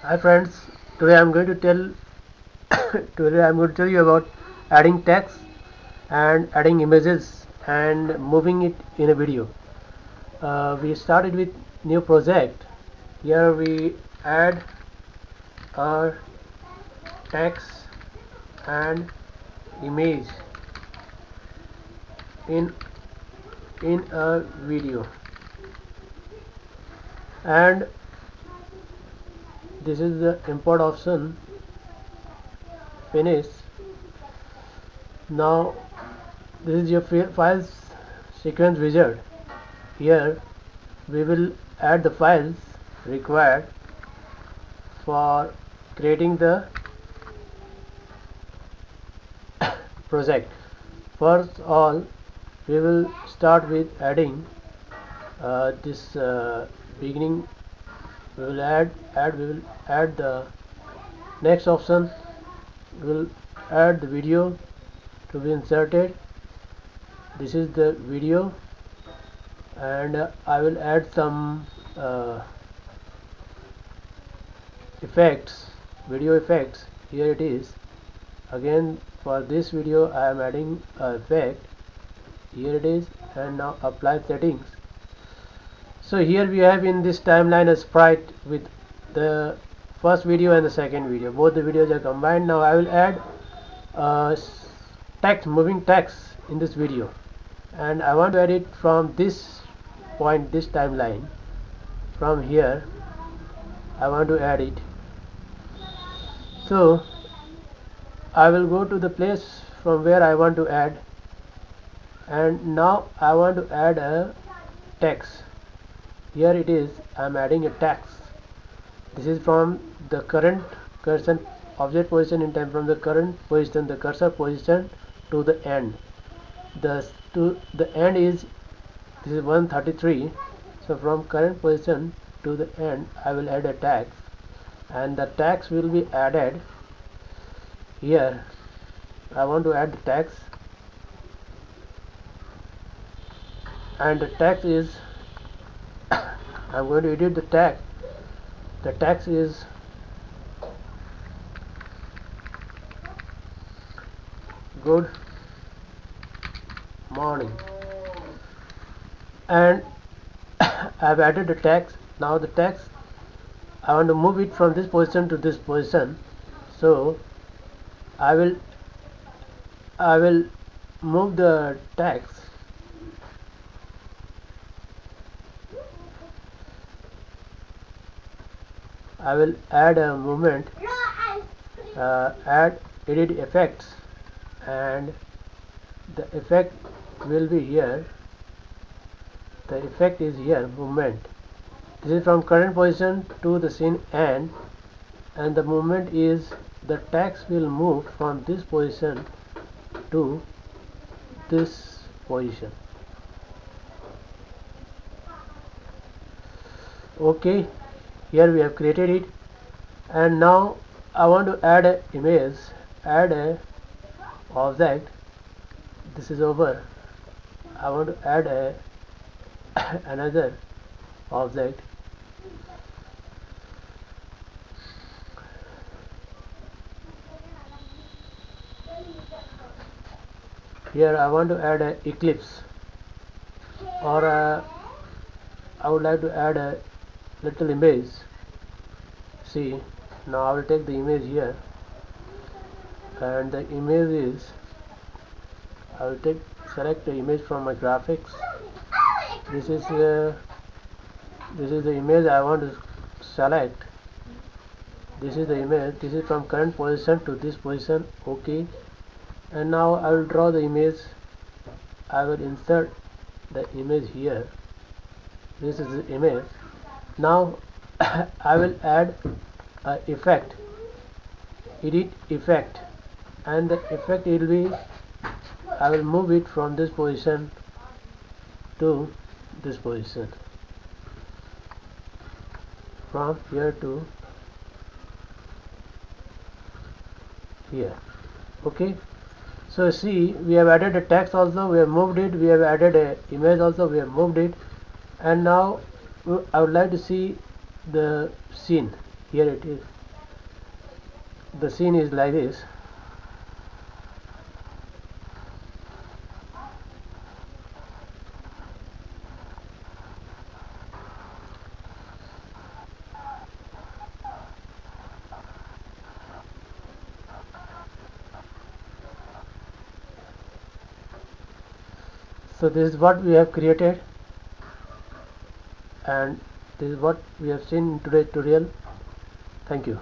Hi friends, today I'm going to tell you about adding text and adding images and moving it in a video. We started with new project. Here we add our text and image in a video, and this is the import option. Finish. Now this is your files sequence wizard. Here we will add the files required for creating the project. First all, we will start with adding this beginning. We will add the next option. We will add the video to be inserted. This is the video, and I will add some effects, video effects. Here it is. Again, for this video I am adding effect. Here it is, and now apply settings. So here we have in this timeline a sprite with the first video and the second video. Both the videos are combined. Now I will add text, moving text in this video, and I want to add it from this point, this timeline. From here I want to add it. So I will go to the place from where I want to add, and now I want to add a text. Here it is, I am adding a text. This is from the current cursor object position in time, from the current position, the cursor position to the end. The end is, this is 133. So from current position to the end I will add a text, and the text will be added here. I want to add the text, and the text is I'm going to edit the text. The text is good morning, and I've added the text. Now the text, I want to move it from this position to this position. So I will move the text. I will add a movement, add edit effects, and the effect will be here. The effect is here, movement. This is from current position to the scene end, and the movement is, the text will move from this position to this position. Okay, here we have created it, and now I want to add an image, add a object. This is over. I want to add a another object. Here I want to add a eclipse, or I would like to add a little image. See, now I will take the image here, and the image is, I will select the image from my graphics. This is the image I want to select. This is the image. This is from current position to this position. Okay, and now I will draw the image. I will insert the image here. This is the image. Now I will add a effect, edit effect, and the effect will be, I will move it from this position to this position, from here to here. Okay, so see, we have added a text also, we have moved it, we have added a image also, we have moved it, and now I would like to see the scene. Here it is, the scene is like this. So this is what we have created, and this is what we have seen in today's tutorial. Thank you.